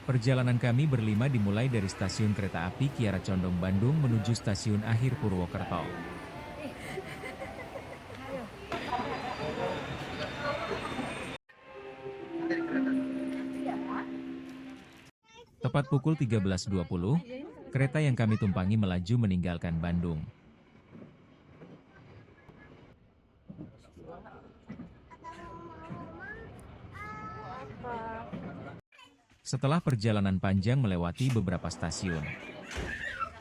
Perjalanan kami berlima dimulai dari stasiun kereta api Kiara Condong Bandung menuju stasiun akhir Purwokerto. Tepat pukul 13.20, kereta yang kami tumpangi melaju meninggalkan Bandung. Setelah perjalanan panjang melewati beberapa stasiun,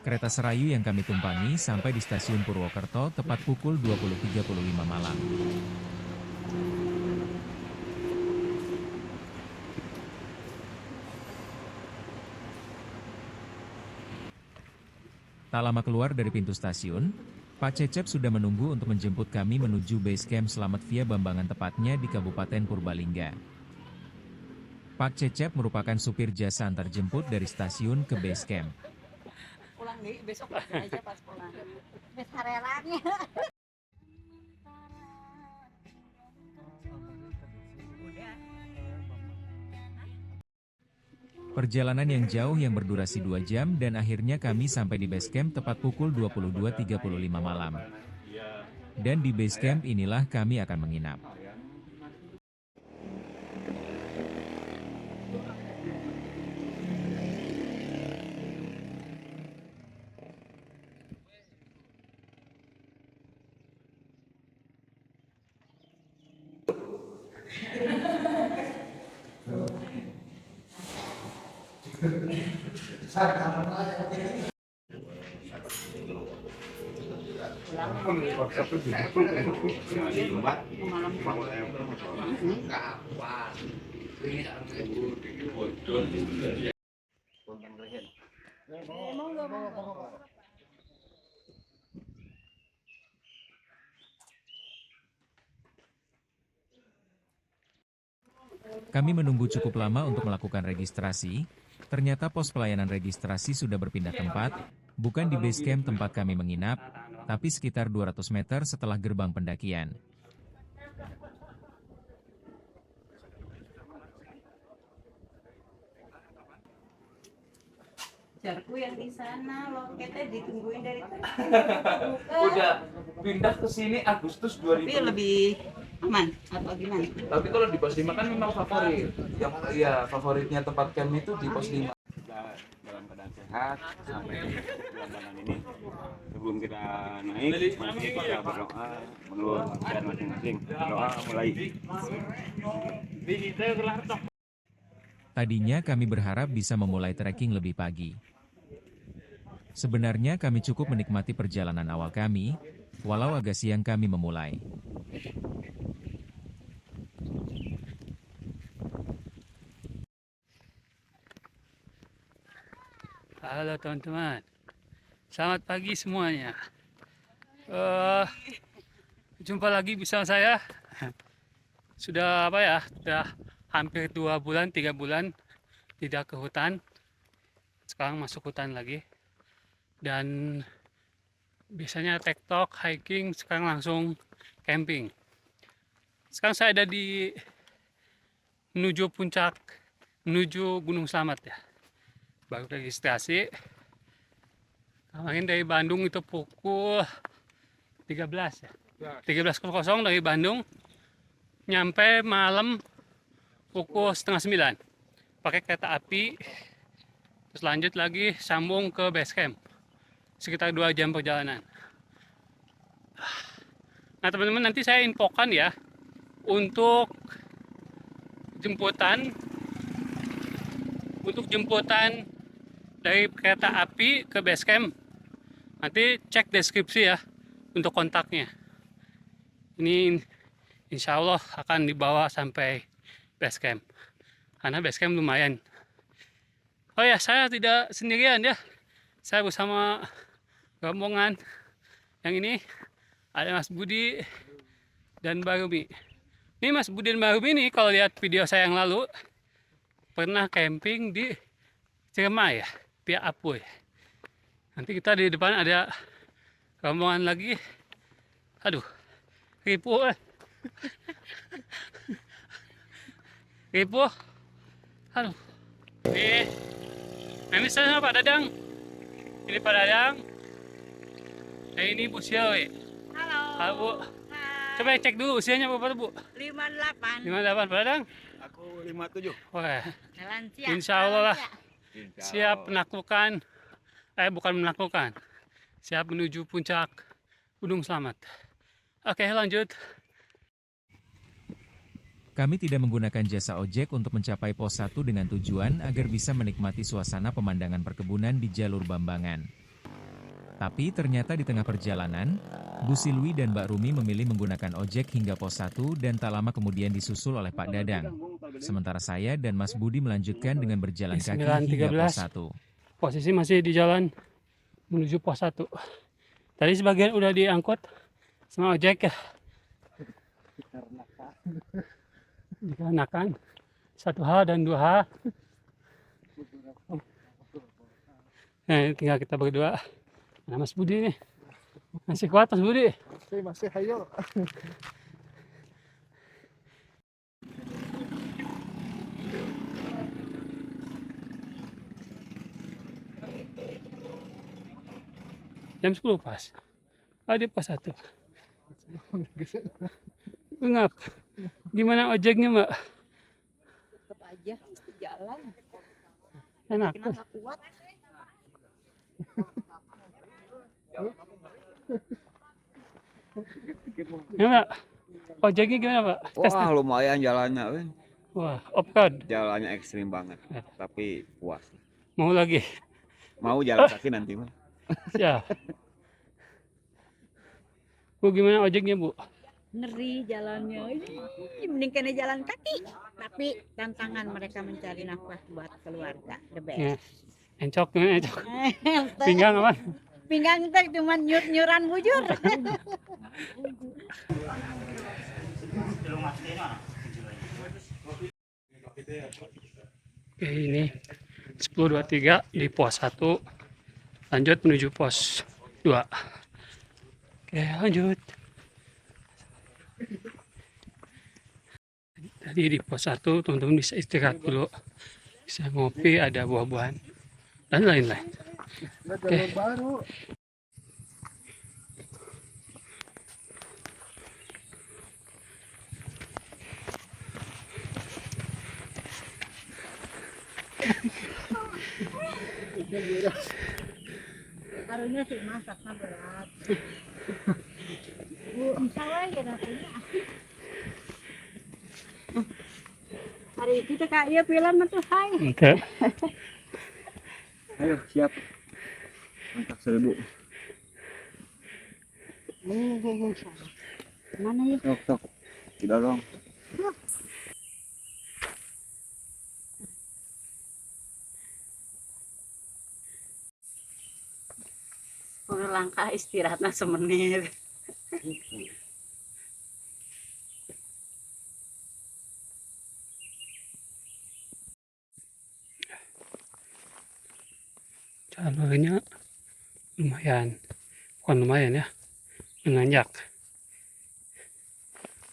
kereta Serayu yang kami tumpangi sampai di stasiun Purwokerto tepat pukul 20.35 malam. Tak lama keluar dari pintu stasiun, Pak Cecep sudah menunggu untuk menjemput kami menuju base camp Slamet via Bambangan tepatnya di Kabupaten Purbalingga. Pak Cecep merupakan supir jasa antar jemput dari stasiun ke base camp. Pulang nih, besok aja pas pulang. Bes harelanya. Perjalanan yang jauh yang berdurasi 2 jam dan akhirnya kami sampai di base camp tepat pukul 22.35 malam. Dan di base camp inilah kami akan menginap. Kami menunggu cukup lama untuk melakukan registrasi. Ternyata pos pelayanan registrasi sudah berpindah tempat, bukan di base camp tempat kami menginap, tapi sekitar 200 meter setelah gerbang pendakian. Jarku yang di sana, loketnya ditungguin dari tadi. Udah pindah ke sini Agustus 2000. Tapi lebih aman atau gimana? Tapi kalau di pos 5 kan memang favorit. Yang iya favoritnya tempat camp itu di pos 5. Dalam keadaan sehat sampai di bulan ini. Sebelum kita naik, kita berdoa menurut keadaan masing-masing. Doa mulai. Tadinya kami berharap bisa memulai trekking lebih pagi. Sebenarnya kami cukup menikmati perjalanan awal kami, walau agak siang kami memulai. Halo teman-teman, selamat pagi semuanya. Jumpa lagi bersama saya. Sudah sudah hampir 2 bulan, 3 bulan tidak ke hutan. Sekarang masuk hutan lagi. Dan biasanya tektok, hiking, sekarang langsung camping. Sekarang saya ada di menuju puncak, menuju Gunung Slamet ya. Baru registrasi. Kemarin dari Bandung itu pukul 13 ya. 13.00 dari Bandung. Nyampe malam pukul setengah 9. Pakai kereta api. Terus lanjut lagi sambung ke base camp. Sekitar 2 jam perjalanan. Nah teman-teman, nanti saya infokan ya untuk jemputan dari kereta api ke base camp. Nanti cek deskripsi ya untuk kontaknya. Ini insya Allah akan dibawa sampai base camp, karena base camp lumayan. Oh ya, saya tidak sendirian ya, saya bersama rombongan yang ini. Ada Mas Budi dan Mbak Ruby. Ini Mas Budi dan Mbak Ruby ini kalau lihat video saya yang lalu pernah camping di Ciremai ya, via Apuy. Nanti kita di depan ada rombongan lagi. Aduh, ripuh. Ripuh. Aduh. Nih. Ini saya Pak Dadang. Ini Pak Dadang. Ini Bu Siowi. Halo. Halo Bu. Hai. Coba cek dulu usianya berapa Bu? 58. 58 Pak Dadang. Aku 57. Wah, Lansia. Insya Allah lah. Lansia. Siap menaklukkan, bukan menaklukkan, siap menuju puncak Gunung Slamet. Oke, lanjut. Kami tidak menggunakan jasa ojek untuk mencapai pos 1 dengan tujuan agar bisa menikmati suasana pemandangan perkebunan di jalur Bambangan. Tapi ternyata di tengah perjalanan, Bu Silwi dan Mbak Rumi memilih menggunakan ojek hingga pos 1 dan tak lama kemudian disusul oleh Pak Dadang. Sementara saya dan Mas Budi melanjutkan dengan berjalan kaki hingga pos 1. Posisi masih di jalan menuju pos 1. Tadi sebagian udah diangkut sama ojek ya. Dikarenakan 1H dan 2H. Nah, ini tinggal kita berdua. Nah, Mas Budi nih. Masih kuat Mas Budi? Masih hayo. Jam 10 pas. Oh, di pos 1. Ngap. Gimana ojeknya, Mbak? Tetap aja mesti jalan. Enak. Kita nggak kuat. Ya, Mbak. Ojeknya gimana, Pak? Wah, lumayan jalannya, Win. Wah, off-road. Jalannya ekstrim banget, tapi puas. Mau lagi? Mau jalan kaki nanti mah. Ya. Bu, gimana ojeknya, Bu? Ngeri jalannya. Ini mending kena jalan kaki. Tapi tantangan mereka mencari nafkah buat keluarga. The best. Ya. Encok, gimana encok? Pinggang apa? Pinggang teh cuma nyuran bujur. Oke, ini 10.23 di pos 1. Lanjut menuju pos 2. Oke, lanjut. Tadi di pos 1 teman-teman bisa istirahat dulu. Bisa ngopi, ada buah-buahan dan lain-lain. Oke. Baru. Harusnya sih masaknya berat. Bu, misalnya ya nantinya. Hari kita kayak film itu hai. Oke. Ayo, siap. Mantap 1000. Mana ya? Sok. Tidak dong. Langkah istirahatnya semenit. Jalurnya lumayan, bukan lumayan ya, menanjak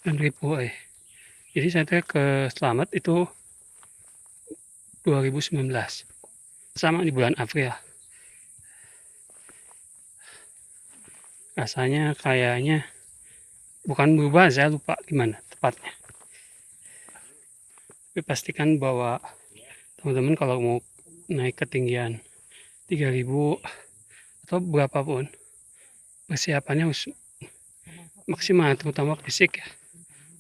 dan ribu. Jadi saya ke Slamet itu 2019 sama di bulan April. Rasanya kayaknya bukan berubah, saya lupa gimana tepatnya. Tapi pastikan bahwa teman-teman kalau mau naik ketinggian 3000 atau berapapun, persiapannya harus maksimal, terutama fisik ya.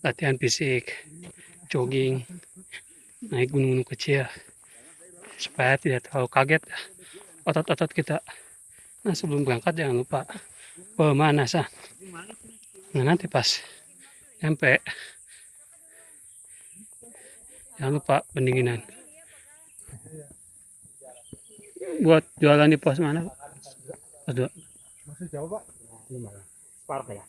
Latihan fisik, jogging, naik gunung-gunung kecil supaya tidak terlalu kaget otot-otot kita. Nah, sebelum berangkat jangan lupa pemanasan. Nah, nanti pas nyampe jangan lupa pendinginan. Buat jualan di pos mana, Pak? Pos 2. Masih jauh, Pak. Park ya.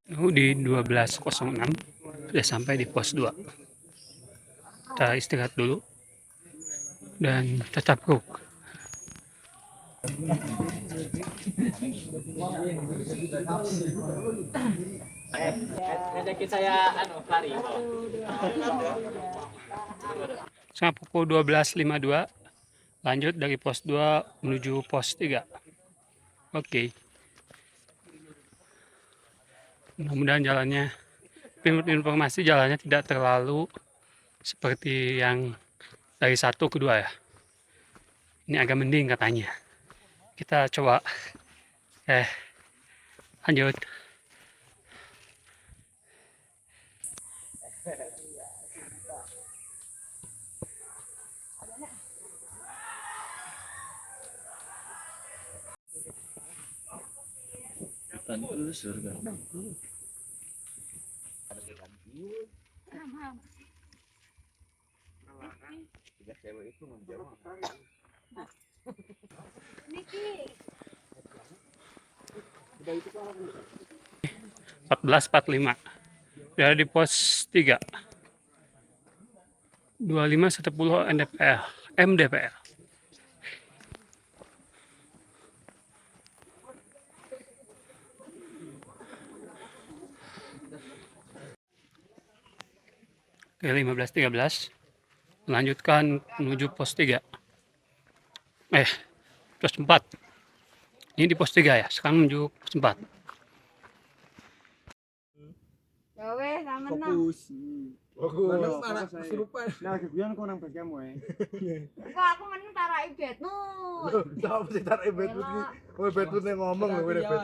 Di 12.06 sudah sampai di pos 2. Kita istirahat dulu dan kita capruk. Sekarang pukul 12.52, lanjut dari pos 2 menuju pos 3. Oke. Mudah-mudahan jalannya, menurut informasi jalannya tidak terlalu seperti yang dari 1 ke 2 ya. Ini agak mending katanya. Kita coba lanjut. Empat 14.45 dari di pos 3 2510 MDPL. Oke, 15.13 melanjutkan menuju pos 3. Pos 4. Ini di pos 3 ya, sekarang menuju pos 4. Gawe sama Bagus. Anak kesurupan. Nah, keguyan kok nang bagamu Kok aku meneng tarai bed nu. Tahu sih tarik bedut iki. Kowe bedut nek ngomong kowe bedut.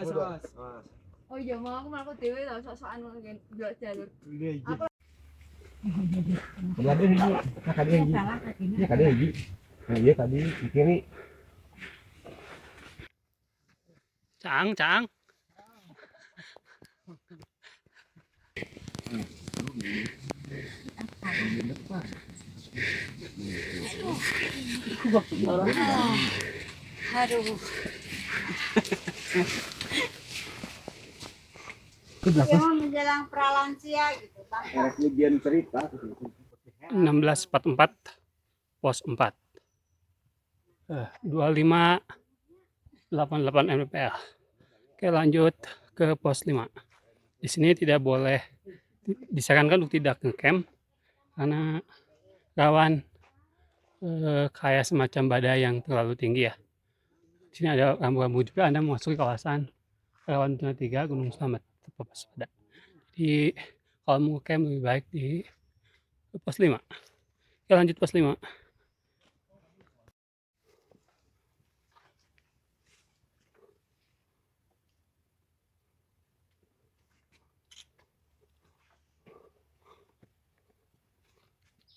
Oh iya mau aku malah dhewe tau sok-sokan ngene ndelok jalur. Ada hiji, nah kadi hiji. Ya kadi hiji. Nah iya tadi di kiri. Cang. Aduh. Ya menjelang pralansia gitu, Bang. Kemudian cerita 16.44 pos 4. 2588 mdpl. Oke, lanjut ke pos 5. Di sini tidak boleh, disarankan untuk tidak ngecamp karena rawan kayak semacam badai yang terlalu tinggi ya. Di sini ada rambu-rambu juga, Anda memasuki kawasan rawan bencana 3 Gunung Slamet. Tetap waspada. Jadi kalau mau camp lebih baik di pos 5. Oke, lanjut pos 5.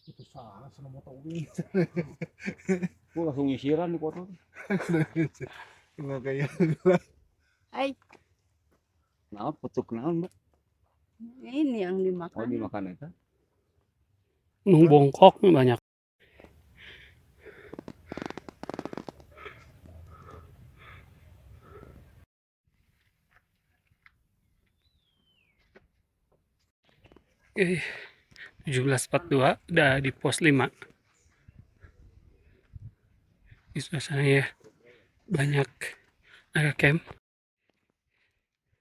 Itu salah sana mau tahu ini. Gua langsung nyisiran di foto. Enggak kayak Hai, Nah, putuk naon, Mbak? ini yang Oh, dimakan. dimakan eta. Bongkok banyak. Oke, 17.42 udah di pos 5. Di suasananya banyak camp.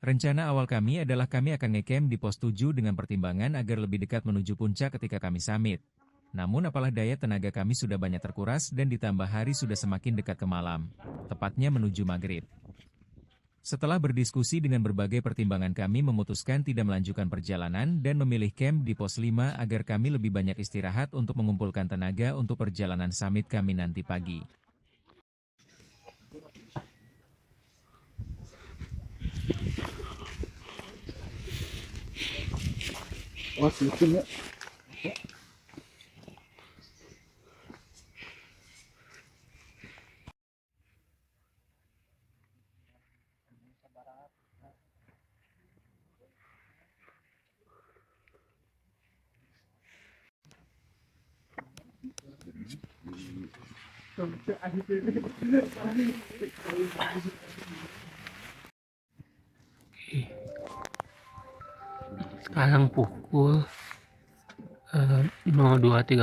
Rencana awal kami adalah kami akan ngecamp di pos 7 dengan pertimbangan agar lebih dekat menuju puncak ketika kami summit. Namun apalah daya tenaga kami sudah banyak terkuras dan ditambah hari sudah semakin dekat ke malam, tepatnya menuju maghrib. Setelah berdiskusi dengan berbagai pertimbangan kami memutuskan tidak melanjutkan perjalanan dan memilih camp di pos 5 agar kami lebih banyak istirahat untuk mengumpulkan tenaga untuk perjalanan summit kami nanti pagi. wah sedikit ya. Sekarang pukul 02.30,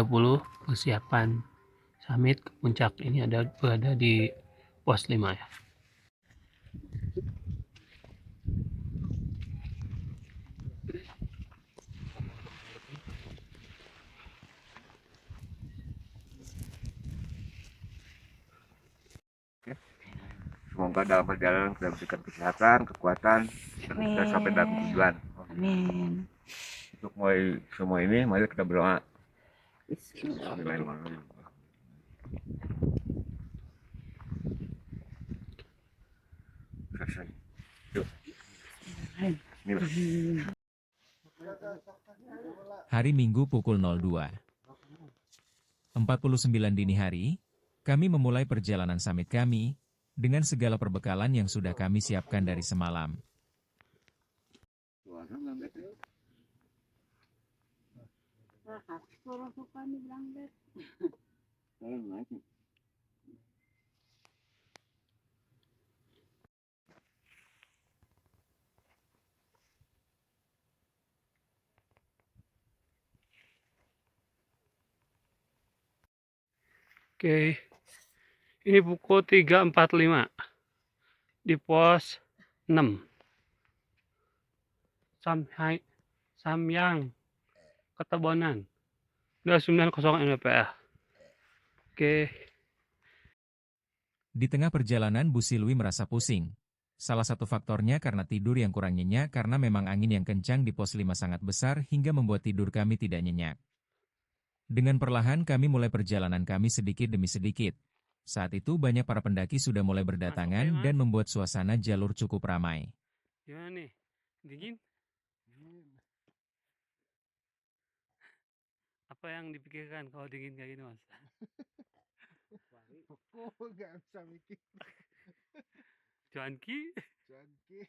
persiapan summit ke puncak. Ini berada di pos 5 ya. Semoga dalam perjalanan kita berikan kesehatan, kekuatan, dan kita sampai dalam tujuan. Amin. Untuk mulai semua ini, mari kita berdoa. Bismillahirrahmanirrahim. Selesai. Yuk. Bismillah. Hari Minggu pukul 02.49 dini hari, kami memulai perjalanan summit kami, dengan segala perbekalan yang sudah kami siapkan dari semalam. Oke, ini pukul 3.45 di pos 6 Samyang Ketebonan 290 mdpl. Oke. Di tengah perjalanan Bu Silwi merasa pusing. Salah satu faktornya karena tidur yang kurang nyenyak karena memang angin yang kencang di pos 5 sangat besar hingga membuat tidur kami tidak nyenyak. Dengan perlahan kami mulai perjalanan kami sedikit demi sedikit. Saat itu banyak para pendaki sudah mulai berdatangan dan membuat suasana jalur cukup ramai. Gimana nih? Dingin? Apa yang dipikirkan kalau dingin kayak gini, Mas? Oh, nggak bisa mikir. Cuanki? Cuanki.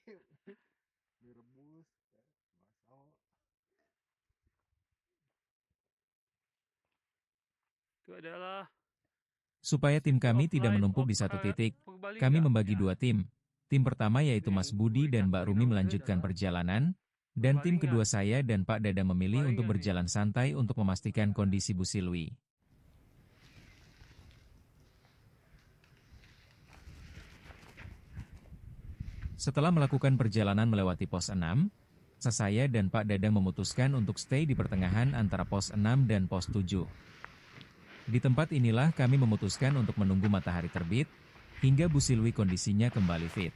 Direbus. Masak. Itu adalah Supaya tim kami tidak menumpuk di satu titik, kami membagi dua tim. Tim pertama yaitu Mas Budi dan Mbak Rumi melanjutkan perjalanan, dan tim kedua saya dan Pak Dadang memilih untuk berjalan santai untuk memastikan kondisi Bu Silwi. Setelah melakukan perjalanan melewati pos 6, saya dan Pak Dadang memutuskan untuk stay di pertengahan antara pos 6 dan pos 7. Di tempat inilah kami memutuskan untuk menunggu matahari terbit, hingga Bu Silwi kondisinya kembali fit.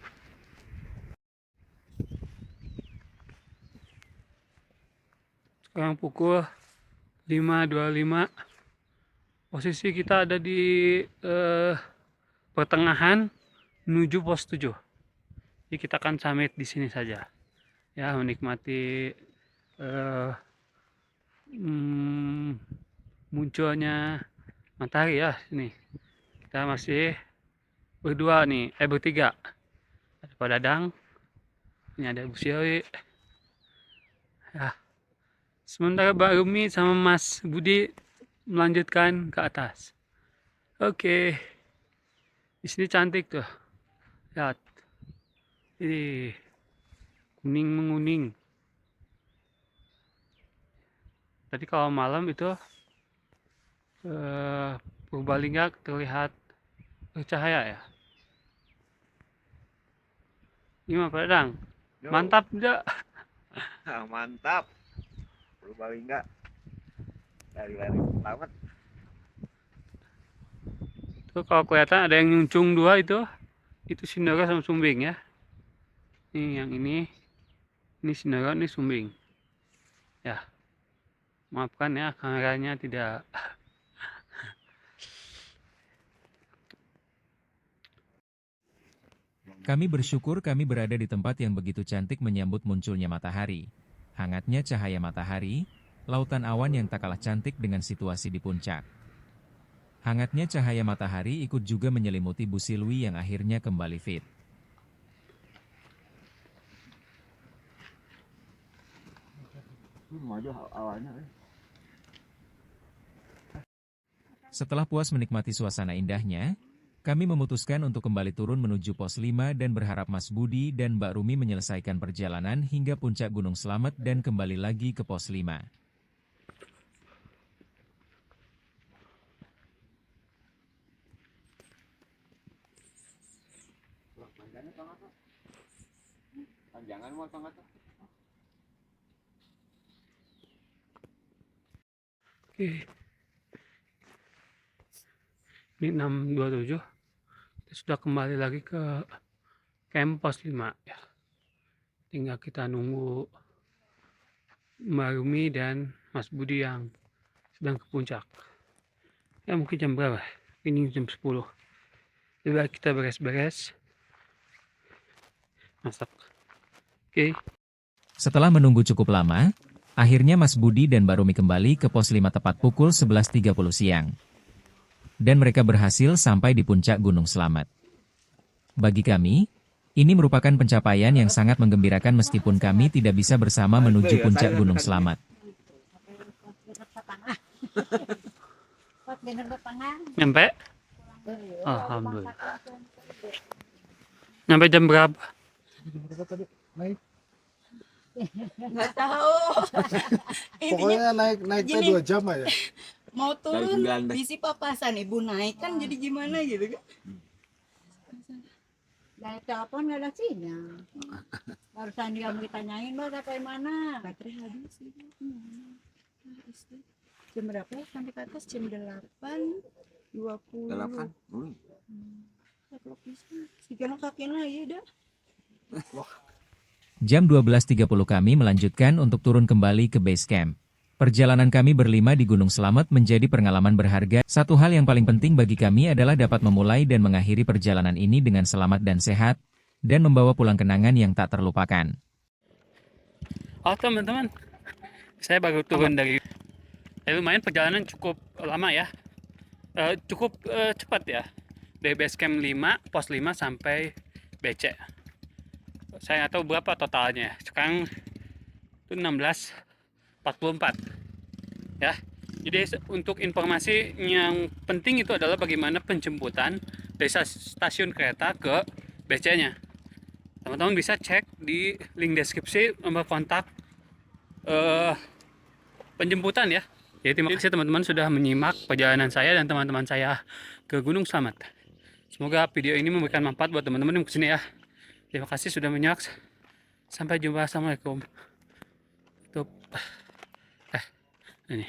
sekarang pukul 5.25. Posisi kita ada di pertengahan menuju pos 7. Jadi kita akan summit di sini saja. Ya, menikmati munculnya matahari ya sini. Kita masih berdua nih, bertiga. Ada Pak Dadang, ini ada Bu Silwi. Ya. Sementara Mbak Rumi sama Mas Budi melanjutkan ke atas. Oke. Di sini cantik tuh. Lihat. Ini kuning menguning. Tadi kalau malam itu Purbalingga terlihat bercahaya ya. Gimana Pak Dadang? Mantap tidak? Mantap. Purbalingga. Lari-lari selamat. Tuh kalau kelihatan ada yang nyuncung dua itu Sindoro sama Sumbing ya. Ini yang ini Sindoro, ini Sumbing. Ya. Maafkan ya kameranya tidak. Kami bersyukur kami berada di tempat yang begitu cantik menyambut munculnya matahari. Hangatnya cahaya matahari, lautan awan yang tak kalah cantik dengan situasi di puncak. Hangatnya cahaya matahari ikut juga menyelimuti Bu Silwi yang akhirnya kembali fit. Setelah puas menikmati suasana indahnya, Kami memutuskan untuk kembali turun menuju pos 5 dan berharap Mas Budi dan Mbak Rumi menyelesaikan perjalanan hingga puncak Gunung Slamet dan kembali lagi ke pos 5. Jangan mau tangga tuh. Oke. Ini 6.27. Kita sudah kembali lagi ke camp pos 5 ya. Tinggal kita nunggu Mbak Rumi dan Mas Budi yang sedang ke puncak. Ya mungkin jam berapa? Ini jam 10. Jadi kita beres-beres masak. Oke. Setelah menunggu cukup lama, akhirnya Mas Budi dan Mbak Rumi kembali ke pos 5 tepat pukul 11.30 siang. Dan mereka berhasil sampai di puncak Gunung Slamet. Bagi kami, ini merupakan pencapaian yang sangat menggembirakan meskipun kami tidak bisa bersama menuju puncak Gunung Slamet. Nyampe? Alhamdulillah. Nyampe jam berapa? Nggak tahu. Pokoknya naiknya 2 jam aja. Mau turun bisi papasan, ibu naik kan jadi gimana gitu kan. Dari telepon nggak ada sinyal. Barusan dia mau ditanyain, Mbak sampai mana? Baterai habis sih. Jam berapa ya? Sampai ke atas jam 8.20. 8. Kalau bisa, sekarang kakinya ya dah. Jam 12.30 kami melanjutkan untuk turun kembali ke base camp. Perjalanan kami berlima di Gunung Slamet menjadi pengalaman berharga. Satu hal yang paling penting bagi kami adalah dapat memulai dan mengakhiri perjalanan ini dengan selamat dan sehat, dan membawa pulang kenangan yang tak terlupakan. Oh teman-teman, saya baru turun dari lumayan perjalanan cukup lama ya, cukup cepat ya, dari base camp 5, pos 5 sampai BC. Saya nggak tahu berapa totalnya, sekarang itu 16.44 ya. Jadi untuk informasi yang penting itu adalah bagaimana penjemputan dari stasiun kereta ke BC-nya. Teman-teman bisa cek di link deskripsi nomor kontak penjemputan ya. Jadi terima kasih teman-teman sudah menyimak perjalanan saya dan teman-teman saya ke Gunung Slamet. Semoga video ini memberikan manfaat buat teman-teman yang kesini ya. Terima kasih sudah menyimak. Sampai jumpa. Assalamualaikum. Tutup. Ini.